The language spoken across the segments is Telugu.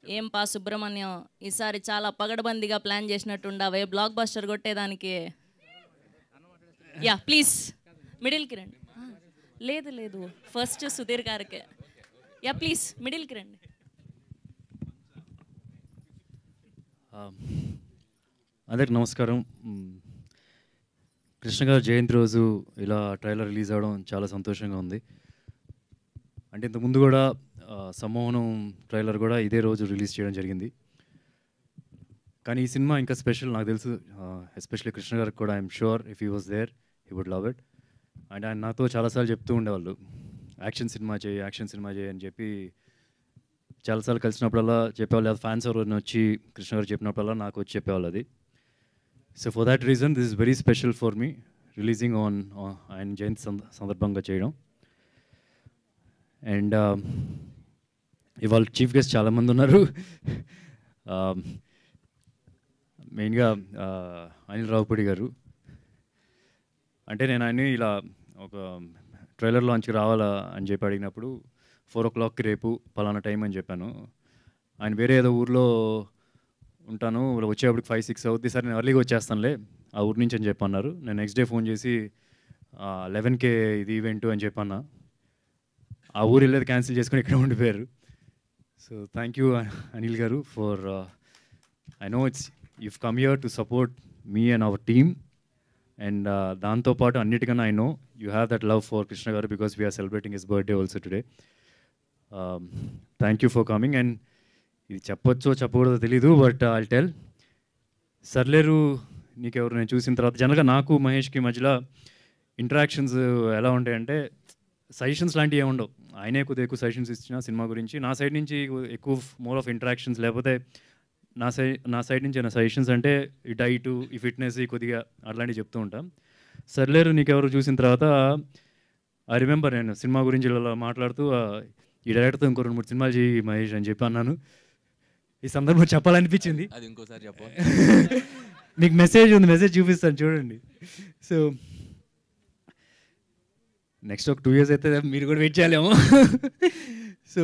ఏం పా సుబ్రహ్మణ్యం, ఈసారి చాలా పగడబందిగా ప్లాన్ చేసినట్టుండవే బ్లాక్ బస్టర్ కొట్టేదానికి. యా ప్లీజ్ మిడిల్కి రండి. లేదు లేదు, ఫస్ట్ సుధీర్ గారికి. యా ప్లీజ్ మిడిల్కి రండి. అందరికి నమస్కారం. కృష్ణ గారు జయంతి రోజు ఇలా ట్రైలర్ రిలీజ్ అవ్వడం చాలా సంతోషంగా ఉంది. అంటే ఇంతకుముందు కూడా సమ్మోహనం ట్రైలర్ కూడా ఇదే రోజు రిలీజ్ చేయడం జరిగింది. కానీ ఈ సినిమా ఇంకా స్పెషల్ నాకు తెలుసు. ఎస్పెషల్లీ కృష్ణ గారికి కూడా I'm sure if he was there he would love it. And ఆయన నాతో చాలాసార్లు చెప్తూ ఉండేవాళ్ళు, యాక్షన్ సినిమా చేయి అని చెప్పి చాలాసార్లు కలిసినప్పుడల్లా చెప్పేవాళ్ళు. అది ఫ్యాన్స్ ఎవరైనా వచ్చి కృష్ణ గారు చెప్పినప్పుడల్లా నాకు వచ్చి చెప్పేవాళ్ళు అది. So for that reason this is very special for me releasing on ఆయన జయంతి సందర్భంగా చేయడం. అండ్ ఇవాళ చీఫ్ గెస్ట్ చాలామంది ఉన్నారు. మెయిన్గా అనిల్ రావుపూడి గారు. అంటే నేను ఆయన్ని ఇలా ఒక ట్రైలర్ లాంచ్కి రావాలా అని చెప్పి అడిగినప్పుడు 4 o'clockకి రేపు పలానా టైం అని చెప్పాను. ఆయన వేరే ఏదో ఊర్లో ఉంటాను, వచ్చేప్పటికి 5-6 అవుద్ది, సరే నేను ఎర్లీగా వచ్చేస్తానులే ఆ ఊరి నుంచి అని చెప్పన్నారు. నేను నెక్స్ట్ డే ఫోన్ చేసి 11కే ఇది ఈవెంట్ అని చెప్పన్నా. ఆ ఊరు వెళ్ళేది క్యాన్సిల్ చేసుకొని ఇక్కడ ఉండిపోయారు. సో థ్యాంక్ యూ అనిల్ గారు for I know it's you've come here to support me and our team, and దాంతోపాటు అన్నిటికన్నా I know you have that love for Krishna garu because we are celebrating his birthday also today. Thank you for coming. And ఇది చెప్పొచ్చో చెప్పకూడదో తెలీదు, బట్ I'll tell. సర్లేరు నీకెవరు నేను చూసిన తర్వాత జనరల్గా నాకు మహేష్కి మధ్యలో ఇంటరాక్షన్స్ ఎలా ఉంటాయంటే సజెషన్స్ లాంటివి ఏమి ఉండవు. ఆయనే కొద్దిగా ఎక్కువ సజెషన్స్ ఇచ్చిన సినిమా గురించి, నా సైడ్ నుంచి ఎక్కువ మోర్ ఆఫ్ ఇంటరాక్షన్స్, లేకపోతే నా సైడ్ నుంచి ఏమైనా సజెషన్స్ అంటే ఈ డైటు, ఈ ఫిట్నెస్, ఈ కొద్దిగా అట్లాంటివి చెప్తూ ఉంటాం. సర్లేరు నీకెవరు చూసిన తర్వాత ఐ రిమెంబర్ నేను సినిమా గురించి ఇలా మాట్లాడుతూ ఈ డైరెక్టర్తో ఇంకో 2-3 సినిమాలు చేయి మహేష్ అని చెప్పి అన్నాను. ఈ సందర్భంలో చెప్పాలనిపించింది. అది ఇంకోసారి చెప్పు. మీకు మెసేజ్ ఉంది, మెసేజ్ చూపిస్తాను చూడండి. సో నెక్స్ట్ ఒక 2 years అయితే మీరు కూడా వెయిట్ చేయాలేమో. సో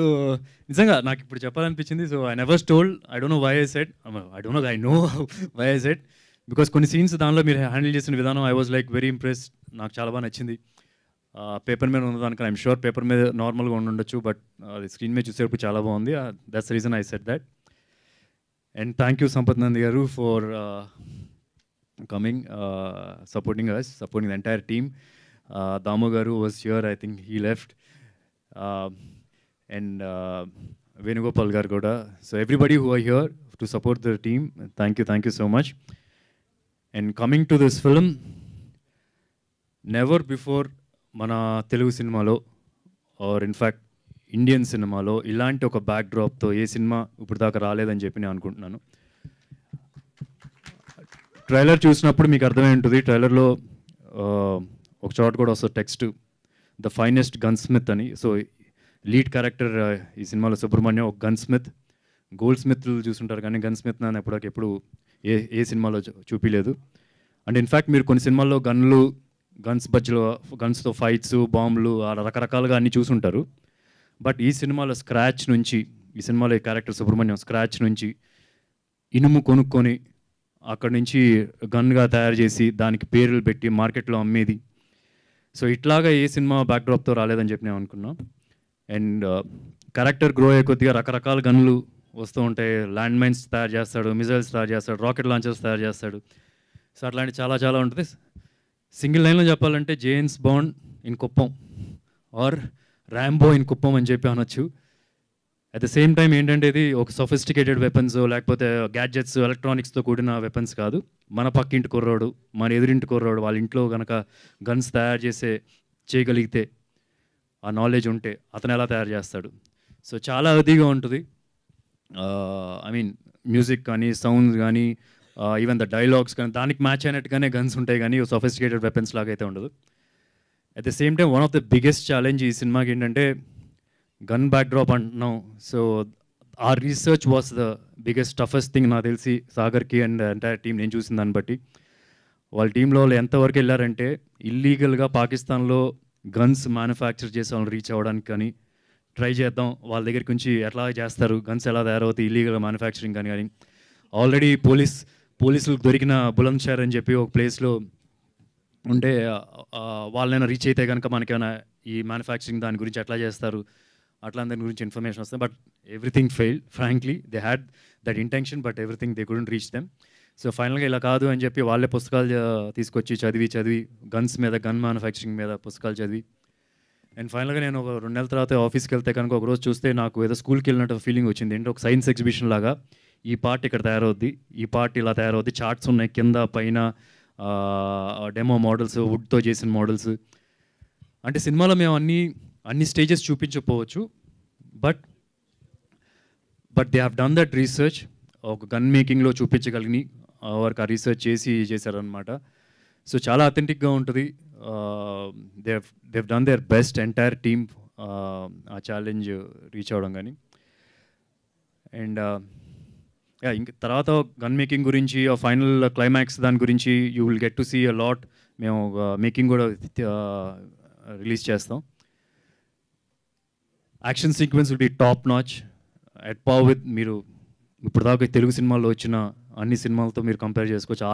నిజంగా నాకు ఇప్పుడు చెప్పాలనిపించింది. So I never told, I don't know why I said, I know why I said, because కొన్ని సీన్స్ దానిలో మీరు హ్యాండిల్ చేసిన విధానం I was like very impressed. నాకు చాలా బాగా నచ్చింది. పేపర్ మీద ఉన్నదానికి ఐఎమ్ షూర్ పేపర్ మీద నార్మల్గా ఉండొచ్చు, బట్ అది స్క్రీన్ మీద చూసేటప్పుడు చాలా బాగుంది. That's the reason I said that. And thank you Sampath Nandi garu for coming, supporting us, supporting the entire team. Damu garu was here, I think he left. And Venugopal garu kuda. So everybody who are here to support the team, thank you so much. And coming to this film, never before mana Telugu cinemalo or in fact Indian cinemalo ilanti oka backdrop tho A cinema ఇప్పుడు దాకా రాలేదని చెప్పి నేను అనుకుంటున్నాను. ట్రైలర్ చూసినప్పుడు మీకు అర్థమై ఉంటుంది. ట్రైలర్లో ఒక చోట కూడా వస్తుంది text, the finest gun Smith అని. సో లీడ్ క్యారెక్టర్ ఈ సినిమాలో సుబ్రహ్మణ్యం ఒక గన్ స్మిత్. గోల్డ్ స్మిత్లు చూసుంటారు కానీ గన్ స్మిత్ అని ఎప్పుడు ఏ సినిమాలో చూపించలేదు. అండ్ ఇన్ఫ్యాక్ట్ మీరు కొన్ని సినిమాల్లో గన్స్తో ఫైట్స్, బాంబులు రకరకాలుగా అన్నీ చూసుంటారు. బట్ ఈ సినిమాలో స్క్రాచ్ నుంచి, ఈ సినిమాలో ఈ క్యారెక్టర్ సుబ్రహ్మణ్యం స్క్రాచ్ నుంచి ఇనుము కొనుక్కొని అక్కడ నుంచి గన్గా తయారు చేసి దానికి పేర్లు పెట్టి మార్కెట్లో అమ్మేది. సో ఇట్లాగా ఏ సినిమా బ్యాక్డ్రాప్తో రాలేదని చెప్పి నేను అనుకున్నాను. అండ్ క్యారెక్టర్ గ్రో అయ్యే కొద్దిగా రకరకాల గన్లు వస్తూ ఉంటాయి. ల్యాండ్ మైన్స్ తయారు చేస్తాడు, మిజైల్స్ తయారు చేస్తాడు, రాకెట్ లాంచర్స్ తయారు చేస్తాడు. సో అట్లాంటి చాలా ఉంటుంది. సింగిల్ లైన్లో చెప్పాలంటే James Bond in Kuppam or Rambo in Kuppam అని చెప్పి అనొచ్చు. అట్ ద సేమ్ టైం ఏంటంటే ఇది ఒక సొఫిస్టికేటెడ్ వెపన్స్ లేకపోతే గ్యాడ్జెట్స్, ఎలక్ట్రానిక్స్తో కూడిన వెపన్స్ కాదు. మన పక్కింటి కుర్రోడు, మన ఎదురింటి కుర్రోడు వాళ్ళ ఇంట్లో కనుక గన్స్ తయారు చేయగలిగితే, ఆ నాలెడ్జ్ ఉంటే అతను ఎలా తయారు చేస్తాడు. సో చాలా అదిగా ఉంటుంది. ఐ మీన్ మ్యూజిక్ కానీ, సౌండ్స్ కానీ, ఈవెన్ ద డైలాగ్స్ కానీ దానికి మ్యాచ్ అయినట్టుగానే గన్స్ ఉంటాయి కానీ సొఫిస్టికేటెడ్ వెపన్స్ లాగా అయితే ఉండదు. At the same time one of the biggest challenge ఈ సినిమాకి ఏంటంటే గన్ బ్యాక్డ్రాప్ అంటున్నాం. సో ఆ research was the biggest toughest thing నాకు తెలిసి సాగర్కి అండ్ ఎంటైర్ టీం నేను చూసిన దాన్ని బట్టి. వాళ్ళ టీంలో వాళ్ళు ఎంతవరకు వెళ్ళారంటే ఇల్లీగల్గా పాకిస్తాన్లో గన్స్ మ్యానుఫ్యాక్చర్ చేసే వాళ్ళని రీచ్ అవ్వడానికి కానీ, ట్రై చేద్దాం, వాళ్ళ దగ్గరికి నుంచి ఎట్లా చేస్తారు, గన్స్ ఎలా తయారవుతాయి, ఇల్లీగల్ మ్యానుఫ్యాక్చరింగ్ కానీ ఆల్రెడీ పోలీసులకు దొరికిన బులంద్ షహర్ అని చెప్పి ఒక ప్లేస్లో ఉంటే వాళ్ళైనా రీచ్ అయితే కనుక మనకేమైనా ఈ మ్యానుఫ్యాక్చరింగ్ దాని గురించి ఎట్లా చేస్తారు అట్లా దాని గురించి ఇన్ఫర్మేషన్ వస్తుంది. But everything failed frankly. They had that intention but everything they couldn't reach them. So ఫైనల్గా ఇలా కాదు అని చెప్పి వాళ్ళే పుస్తకాలు తీసుకొచ్చి చదివి గన్స్ మీద, గన్ మ్యానుఫ్యాక్చరింగ్ మీద పుస్తకాలు చదివి అండ్ ఫైనల్గా నేను ఒక 2 నెలల తర్వాత ఆఫీస్కి వెళ్తే కనుక ఒకరోజు చూస్తే నాకు ఏదో స్కూల్కి వెళ్ళినట్టు ఫీలింగ్ వచ్చింది. ఏంటంటే ఒక సైన్స్ ఎగ్జిబిషన్ లాగా ఈ పార్ట్ ఇక్కడ తయారవుద్ది, ఈ పార్ట్ ఇలా తయారవుద్ది, చార్ట్స్ ఉన్నాయి కింద పైన, డెమో మోడల్స్, వుడ్తో చేసిన మోడల్స్. అంటే సినిమాలో మేము అన్ని స్టేజెస్ చూపించకపోవచ్చు, but they have done that research. ఒక గన్ మేకింగ్లో చూపించగలిగి వారికి ఆ రీసెర్చ్ చేశారనమాట. సో చాలా అథెంటిక్గా ఉంటుంది. They've done their best, entire team ఆ ఛాలెంజ్ రీచ్ అవ్వడం కానీ. అండ్ ఇంక తర్వాత గన్ మేకింగ్ గురించి, ఆ ఫైనల్ క్లైమాక్స్ దాని గురించి you will get to see a lot. మేము మేకింగ్ కూడా రిలీజ్ చేస్తాం. Action sequence will be top notch, at par with మీరు ఇప్పుడు దాకా తెలుగు సినిమాల్లో వచ్చిన అన్ని సినిమాలతో మీరు కంపేర్ చేసుకోవచ్చు.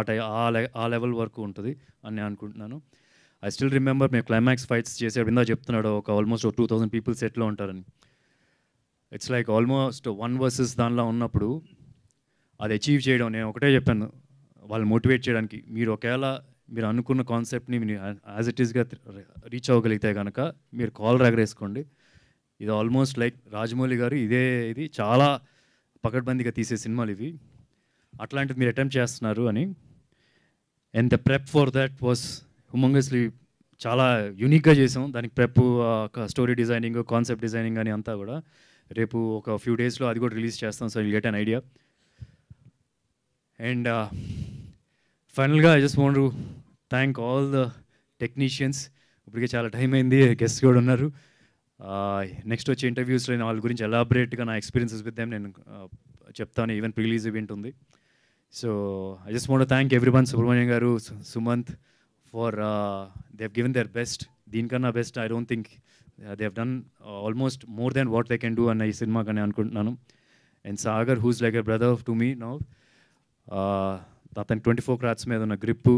ఆ లెవెల్ వరకు ఉంటుంది అని నేను అనుకుంటున్నాను. ఐ స్టిల్ రిమెంబర్ మేము క్లైమాక్స్ ఫైట్స్ చేసే ఇందా చెప్తున్నాడు ఒక ఆల్మోస్ట్ 2000 పీపుల్ సెట్లో ఉంటారని. ఇట్స్ లైక్ ఆల్మోస్ట్ 1 versus దానిలో ఉన్నప్పుడు అది అచీవ్ చేయడం, నేను ఒకటే చెప్పాను వాళ్ళు మోటివేట్ చేయడానికి, మీరు ఒకవేళ మీరు అనుకున్న కాన్సెప్ట్ని మీరు యాజ్ ఇట్ ఈస్గా రీచ్ అవ్వగలిగితే కనుక మీరు కాల్ ఎగరేసుకోండి. ఇది ఆల్మోస్ట్ లైక్ రాజమౌళి గారు ఇది చాలా పకడ్బందీగా తీసే సినిమాలు ఇవి, అట్లాంటిది మీరు అటెంప్ట్ చేస్తున్నారు అని. And the prep for that was humongously చాలా యూనిక్గా చేసాం. దానికి prep, story designing, concept designing అని అంతా కూడా రేపు ఒక ఫ్యూ డేస్లో అది కూడా రిలీజ్ చేస్తాం. So you get an idea. And ఫైనల్గా I just want to thank all the technicians. ఇప్పటికే చాలా టైం అయింది, గెస్ట్ కూడా ఉన్నారు. నెక్స్ట్ వచ్చే ఇంటర్వ్యూస్లో నేను వాళ్ళ గురించి ఎలాబరేట్గా నా ఎక్స్పీరియన్సెస్ విత్ దెమ్ నేను చెప్తాను. ఈవెన్ ప్రిలీజ్ ఈవెంట్ ఉంది. So I just want to thank everyone, Subrahmanyam garu, Sumanth, for they have given their best. దీనికన్నా best I don't think they have done almost more than what they can do అన్న ఈ సినిమా కానీ అనుకుంటున్నాను. And Sagar who's like a brother to me now. అతనికి 24 Carats మీద ఉన్న గ్రిప్పు.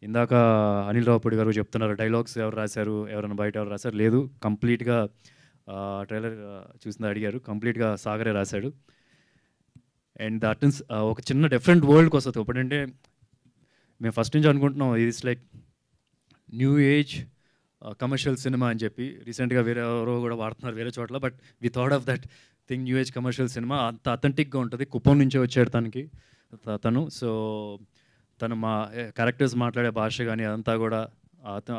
ఇందాక అనిల్ రావుపూడి గారు చెప్తున్నారు డైలాగ్స్ ఎవరు రాశారు, ఎవరైనా బయట ఎవరు రాశారు, లేదు కంప్లీట్గా ట్రైలర్ చూసింది అడిగారు, కంప్లీట్గా సాగరే రాశాడు. అండ్ దట్ ఇన్స్ ఒక చిన్న డిఫరెంట్ వరల్డ్కి వస్తుంది. ఒకటంటే మేము ఫస్ట్ నుంచి అనుకుంటున్నాం it's like new age commercial cinema అని చెప్పి. రీసెంట్గా వేరే ఎవరో కూడా వాడుతున్నారు వేరే చోట్ల, but we thought of that thing new age commercial cinema. అంత అథెంటిక్గా ఉంటుంది. కుప్పం నుంచే వచ్చాడు తను. సో తను మా క్యారెక్టర్స్ మాట్లాడే భాష కానీ అదంతా కూడా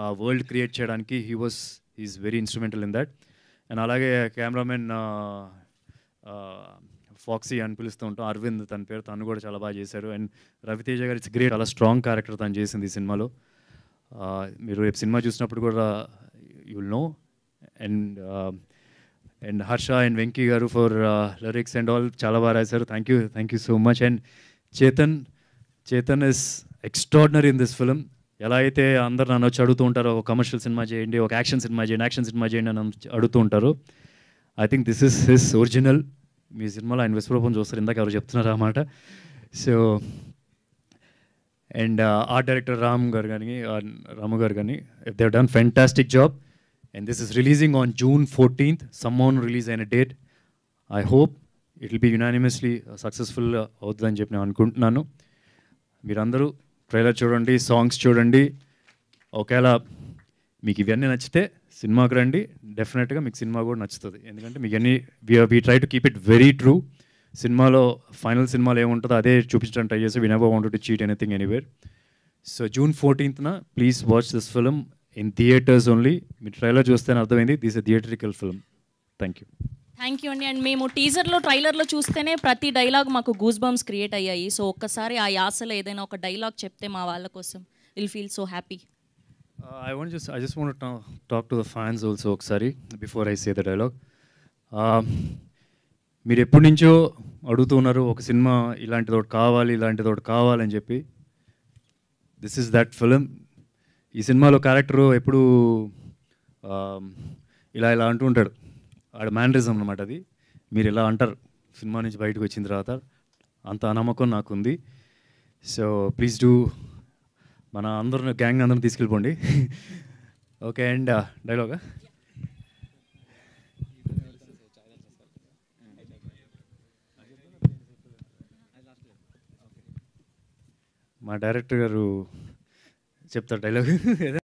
ఆ వరల్డ్ క్రియేట్ చేయడానికి he's very instrumental in that. And అలాగే కెమెరామెన్ ఫాక్సీ అని పిలుస్తూ ఉంటాం, అరవింద్ తన పేరు, తను కూడా చాలా బాగా చేశారు. అండ్ రవితేజ గారు ఇట్స్ గ్రేట్, చాలా స్ట్రాంగ్ క్యారెక్టర్ తను చేసింది ఈ సినిమాలో. మీరు రేపు సినిమా చూసినప్పుడు కూడా you will know. And Harsha and Venky గారు ఫర్ లిరిక్స్ అండ్ ఆల్ చాలా బాగా రాశారు. Thank you so much. And Chetan is extraordinary in this film. ఎలా అయితే అందరు నన్ను వచ్చి అడుగుతూ ఉంటారో ఒక కమర్షియల్ సినిమా చేయండి, ఒక యాక్షన్ సినిమా చేయండి అని అడుగుతూ ఉంటారు. I think this is his original. మీ సినిమాలో ఆయన విశ్వరూపం చూస్తారు, ఇందాక ఎవరు చెప్తున్నారు అన్నమాట. So and art director Ramu garu కానీ they have done fantastic job. And this is releasing on June 14th. సమ్మోన్ రిలీజ్ అయిన date. I hope it will be unanimously successful అవుతుందని చెప్పి నేను అనుకుంటున్నాను. మీరందరూ ట్రైలర్ చూడండి, సాంగ్స్ చూడండి. ఒకవేళ మీకు ఇవన్నీ నచ్చితే సినిమాకి రండి, డెఫినెట్గా మీకు సినిమా కూడా నచ్చుతుంది. ఎందుకంటే మీకు అన్నీ we try to keep it very true. సినిమాలో ఫైనల్ సినిమాలో ఏముంటుందో అదే చూపించడానికి ట్రై చేసి we never wanted to cheat anything anywhere. So June 14th please watch this film in theatres only. మీరు ట్రైలర్ చూస్తేనే అర్థమైంది this a theatrical film. Thank you అండి. అండ్ మేము టీజర్లో, ట్రైలర్లో చూస్తేనే ప్రతి డైలాగ్ మాకు గూస్ బంప్స్ క్రియేట్ అయ్యాయి. సో ఒక్కసారి ఆ యాసలో ఏదైనా ఒక డైలాగ్ చెప్తే మా వాళ్ళ కోసం will feel so happy. I just want to talk to the fans also ఒకసారి before I say the dialogue. మీరు ఎప్పటి నుంచో అడుగుతున్నారు ఒక సినిమా ఇలాంటిది ఒకటి కావాలని చెప్పి. This is that film. ఈ సినిమాలో క్యారెక్టరు ఎప్పుడు ఇలా అంటూ ఉంటాడు, ఆడ మేనరిజం అనమాట అది. మీరు ఇలా అంటారు సినిమా నుంచి బయటకు వచ్చిన తర్వాత, అంత నమ్మకం నాకుంది. సో ప్లీజ్ డూ మన అందరిని గ్యాంగ్ అందరిని తీసుకెళ్ళిపోండి. ఓకే, అండ్ డైలాగా మా డైరెక్టర్ గారు చెప్తారు డైలాగ్.